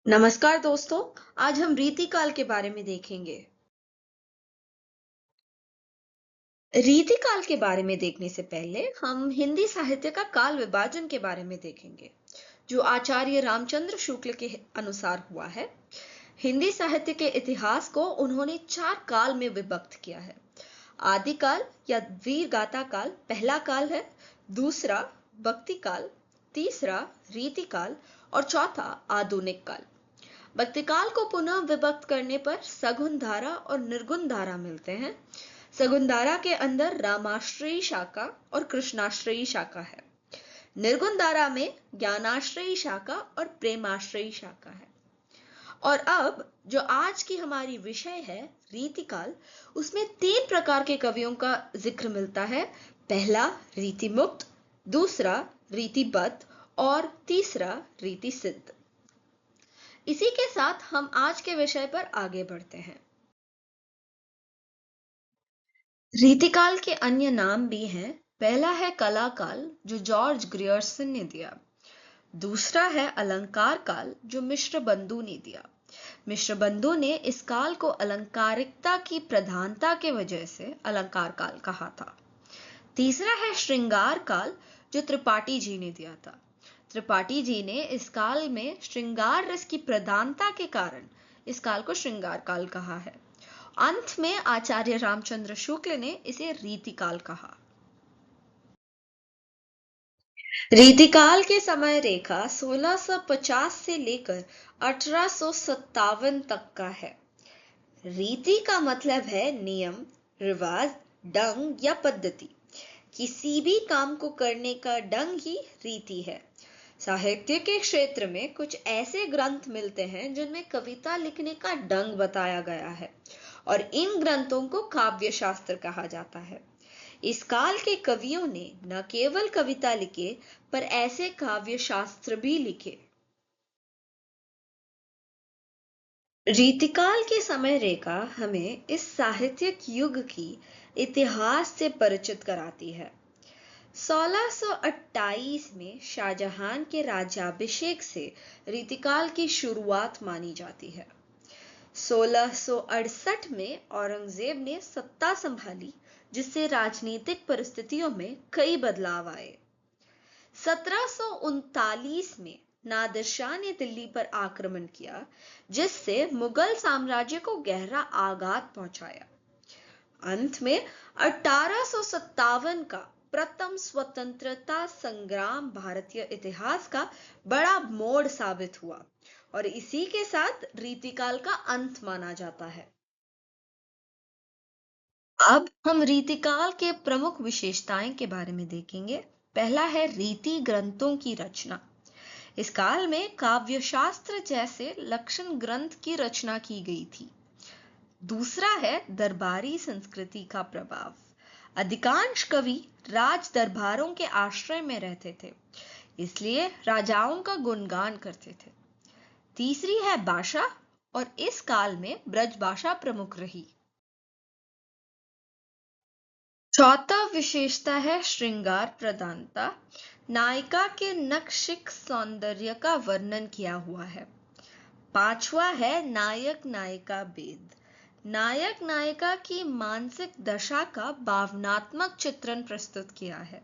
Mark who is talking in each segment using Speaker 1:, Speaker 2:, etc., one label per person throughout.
Speaker 1: नमस्कार दोस्तों। आज हम रीतिकाल के बारे में देखेंगे। रीतिकाल के बारे में देखने से पहले हम हिंदी साहित्य का काल विभाजन के बारे में देखेंगे, जो आचार्य रामचंद्र शुक्ल के अनुसार हुआ है। हिंदी साहित्य के इतिहास को उन्होंने 4 काल में विभक्त किया है। आदिकाल या वीर गाथा काल पहला काल है, दूसरा भक्ति काल, तीसरा रीतिकाल और चौथा आधुनिक काल। भक्तिकाल को पुनः विभक्त करने पर सगुण धारा और निर्गुण धारा मिलते हैं। सगुण धारा के अंदर रामाश्रयी शाखा और कृष्णाश्रयी शाखा है। निर्गुण धारा में ज्ञानाश्रयी शाखा और प्रेमाश्रयी शाखा है। और अब जो आज की हमारी विषय है रीतिकाल, उसमें 3 प्रकार के कवियों का जिक्र मिलता है। पहला रीति मुक्त, दूसरा रीतिबद्ध और तीसरा रीति सिद्ध। इसी के साथ हम आज के विषय पर आगे बढ़ते हैं। रीतिकाल के अन्य नाम भी हैं। पहला है कलाकाल, जो जॉर्ज ग्रियर्सन ने दिया। दूसरा है अलंकार काल, जो मिश्र बंधु ने दिया। मिश्र बंधु ने इस काल को अलंकारिकता की प्रधानता के वजह से अलंकार काल कहा था। तीसरा है श्रृंगार काल, जो त्रिपाठी जी ने दिया था। त्रिपाठी जी ने इस काल में श्रृंगार रस की प्रधानता के कारण इस काल को श्रृंगार काल कहा है। अंत में आचार्य रामचंद्र शुक्ल ने इसे रीतिकाल कहा। रीतिकाल के समय रेखा 1650 से लेकर 1857 तक का है। रीति का मतलब है नियम, रिवाज, ढंग या पद्धति। किसी भी काम को करने का ढंग ही रीति है। साहित्य के क्षेत्र में कुछ ऐसे ग्रंथ मिलते हैं जिनमें कविता लिखने का ढंग बताया गया है, और इन ग्रंथों को काव्य शास्त्र कहा जाता है। इस काल के कवियों ने न केवल कविता लिखे, पर ऐसे काव्य शास्त्र भी लिखे। रीतिकाल की समय रेखा हमें इस साहित्यिक युग की इतिहास से परिचित कराती है। 1628 में शाहजहां के राज्याभिषेक से रीतिकाल की शुरुआत मानी जाती है। 1668 में औरंगजेब ने सत्ता संभाली, जिससे राजनीतिक परिस्थितियों में कई बदलाव आए। 1739 में नादिर शाह ने दिल्ली पर आक्रमण किया, जिससे मुगल साम्राज्य को गहरा आघात पहुंचाया। अंत में 1857 का प्रथम स्वतंत्रता संग्राम भारतीय इतिहास का बड़ा मोड़ साबित हुआ, और इसी के साथ रीतिकाल का अंत माना जाता है। अब हम रीतिकाल के प्रमुख विशेषताएं के बारे में देखेंगे। पहला है रीति ग्रंथों की रचना। इस काल में काव्य शास्त्र जैसे लक्षण ग्रंथ की रचना की गई थी। दूसरा है दरबारी संस्कृति का प्रभाव। अधिकांश कवि राज दरबारों के आश्रय में रहते थे, इसलिए राजाओं का गुणगान करते थे। तीसरी है भाषा, और इस काल में ब्रज भाषा प्रमुख रही। चौथा विशेषता है श्रृंगार प्रधानता। नायिका के नक्शिक सौंदर्य का वर्णन किया हुआ है। पांचवा है नायक नायिका भेद। नायक नायिका की मानसिक दशा का भावनात्मक चित्रण प्रस्तुत किया है।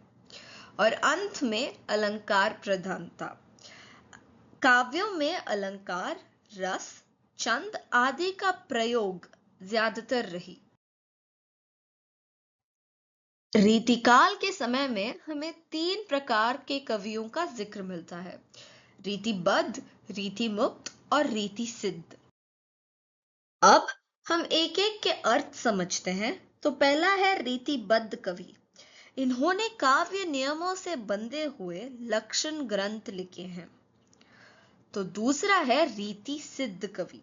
Speaker 1: और अंत में अलंकार प्रधानता। काव्यों में अलंकार, रस, छंद आदि का प्रयोग ज्यादातर रही। रीतिकाल के समय में हमें 3 प्रकार के कवियों का जिक्र मिलता है: रीतिबद्ध, रीति मुक्त और रीति सिद्ध। अब हम एक एक के अर्थ समझते हैं। तो पहला है रीतिबद्ध कवि। इन्होंने काव्य नियमों से बंधे हुए लक्षण ग्रंथ लिखे हैं। तो दूसरा है रीति सिद्ध कवि।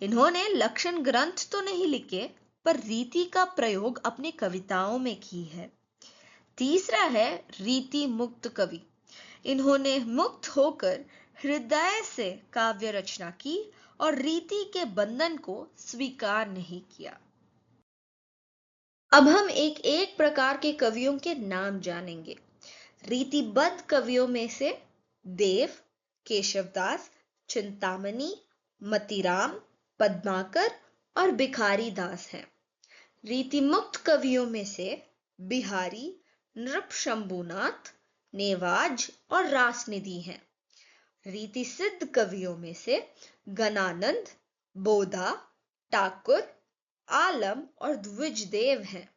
Speaker 1: इन्होंने लक्षण ग्रंथ तो नहीं लिखे, पर रीति का प्रयोग अपनी कविताओं में की है। तीसरा है रीति मुक्त कवि। इन्होंने मुक्त होकर हृदय से काव्य रचना की और रीति के बंधन को स्वीकार नहीं किया। अब हम एक एक प्रकार के कवियों के नाम जानेंगे। रीतिबद्ध कवियों में से देव, केशवदास, चिंतामणि, मतीराम, पद्माकर और भिखारी दास हैं। रीतिमुक्त कवियों में से बिहारी, नृप नेवाज और रासनिधि हैं। रीति सिद्ध कवियों में से गणानंद, बोधा, ठाकुर, आलम और द्विजदेव हैं।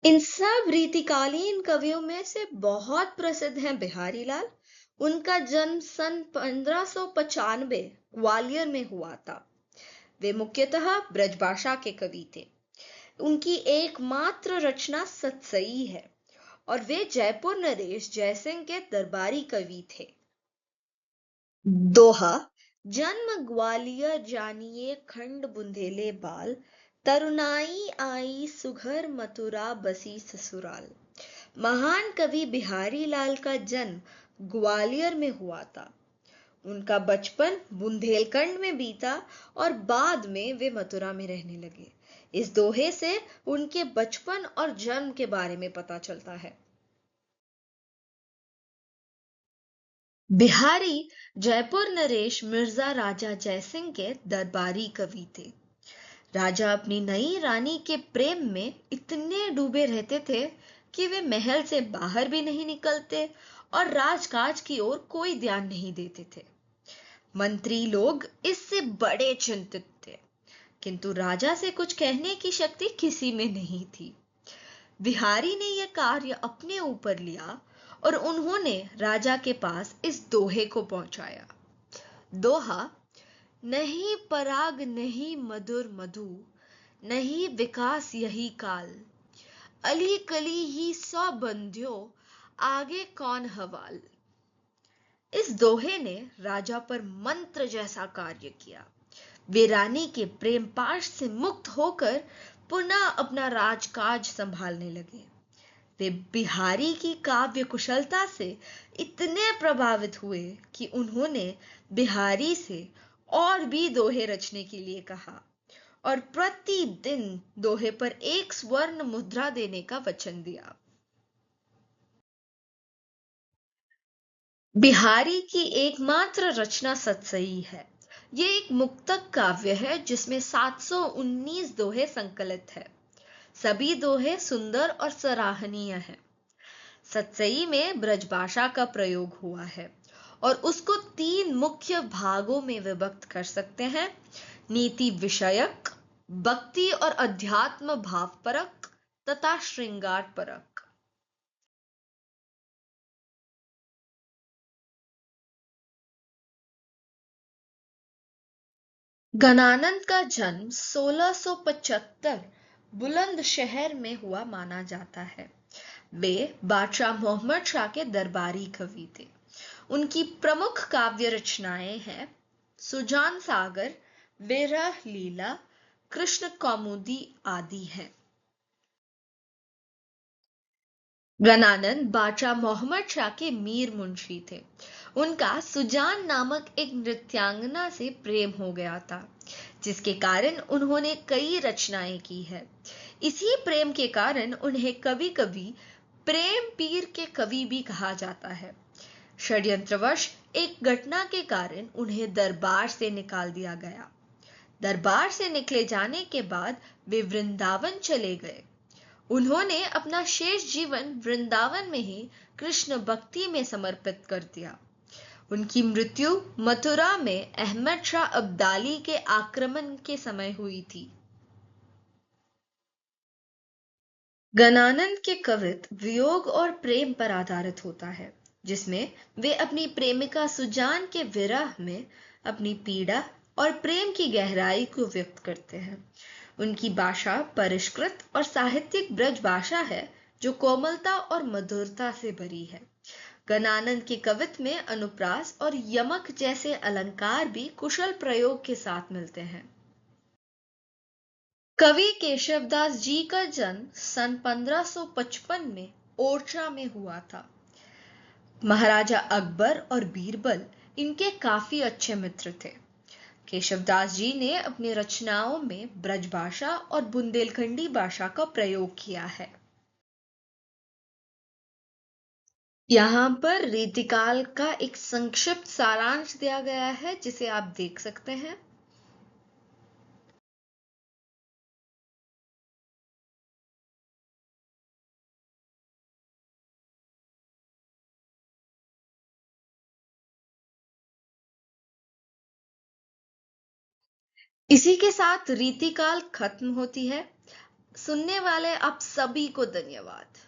Speaker 1: इन सब रीतिकालीन कवियों में से बहुत प्रसिद्ध हैं बिहारी लाल। उनका जन्म सन 1595 ग्वालियर में हुआ था। वे मुख्यतः ब्रजभाषा के कवि थे। उनकी एकमात्र रचना सतसई है और वे जयपुर नरेश जयसिंह के दरबारी कवि थे। दोहा, जन्म ग्वालियर जानिए खंड बुंदेले बाल, तरुणाई आई सुघर मथुरा बसी ससुराल। महान कवि बिहारी लाल का जन्म ग्वालियर में हुआ था। उनका बचपन बुंदेलखंड में बीता और बाद में वे मथुरा में रहने लगे। इस दोहे से उनके बचपन और जन्म के बारे में पता चलता है। बिहारी जयपुर नरेश मिर्जा राजा जयसिंह के दरबारी कवि थे। राजा अपनी नई रानी के प्रेम में इतने डूबे रहते थे कि वे महल से बाहर भी नहीं निकलते और राजकाज की ओर कोई ध्यान नहीं देते थे। मंत्री लोग इससे बड़े चिंतित थे, किंतु राजा से कुछ कहने की शक्ति किसी में नहीं थी। बिहारी ने यह कार्य अपने ऊपर लिया और उन्होंने राजा के पास इस दोहे को पहुंचाया। दोहा, नहीं पराग नहीं मधुर मधु, नहीं विकास यही काल, अली कली ही सौ बंध्यो, आगे कौन हवाल। इस दोहे ने राजा पर मंत्र जैसा कार्य किया। वे रानी के प्रेम पाश से मुक्त होकर पुनः अपना राजकाज संभालने लगे। वे बिहारी की काव्य कुशलता से इतने प्रभावित हुए कि उन्होंने बिहारी से और भी दोहे रचने के लिए कहा और प्रतिदिन दोहे पर 1 स्वर्ण मुद्रा देने का वचन दिया। बिहारी की एकमात्र रचना सतसई है। यह एक मुक्तक काव्य है जिसमें 719 दोहे संकलित है। सभी दोहे सुंदर और सराहनीय हैं। सतसई में ब्रजभाषा का प्रयोग हुआ है और उसको 3 मुख्य भागों में विभक्त कर सकते हैं: नीति विषयक, भक्ति और अध्यात्म भावपरक तथा श्रृंगार परक। गणानंद का जन्म 1675 बुलंदशहर में हुआ माना जाता है। वे बादशाह मोहम्मद शाह के दरबारी कवि थे। उनकी प्रमुख काव्य रचनाएं हैं सुजान सागर, विरह लीला, कृष्ण कौमुदी आदि हैं। गणानंद बादशाह मोहम्मद शाह के मीर मुंशी थे। उनका सुजान नामक एक नृत्यांगना से प्रेम हो गया था, जिसके कारण उन्होंने कई रचनाएं की है। इसी प्रेम के कारण उन्हें कभी कभी प्रेम पीर के कवि भी कहा जाता है। षड्यंत्रवश एक घटना के कारण उन्हें दरबार से निकाल दिया गया। दरबार से निकले जाने के बाद वे वृंदावन चले गए। उन्होंने अपना शेष जीवन वृंदावन में ही कृष्ण भक्ति में समर्पित कर दिया। उनकी मृत्यु मथुरा में अहमद शाह अब्दाली के आक्रमण के समय हुई थी। गणानंद के कवित्व वियोग और प्रेम पर आधारित होता है, जिसमें वे अपनी प्रेमिका सुजान के विरह में अपनी पीड़ा और प्रेम की गहराई को व्यक्त करते हैं। उनकी भाषा परिष्कृत और साहित्यिक ब्रज भाषा है जो कोमलता और मधुरता से भरी है। गणानंद के कवित्व में अनुप्रास और यमक जैसे अलंकार भी कुशल प्रयोग के साथ मिलते हैं। कवि केशवदास जी का जन्म सन 1555 में ओरछा में हुआ था। महाराजा अकबर और बीरबल इनके काफी अच्छे मित्र थे। केशवदास जी ने अपनी रचनाओं में ब्रजभाषा और बुंदेलखंडी भाषा का प्रयोग किया है। यहाँ पर रीतिकाल का एक संक्षिप्त सारांश दिया गया है जिसे आप देख सकते हैं। इसी के साथ रीतिकाल खत्म होती है। सुनने वाले आप सभी को धन्यवाद।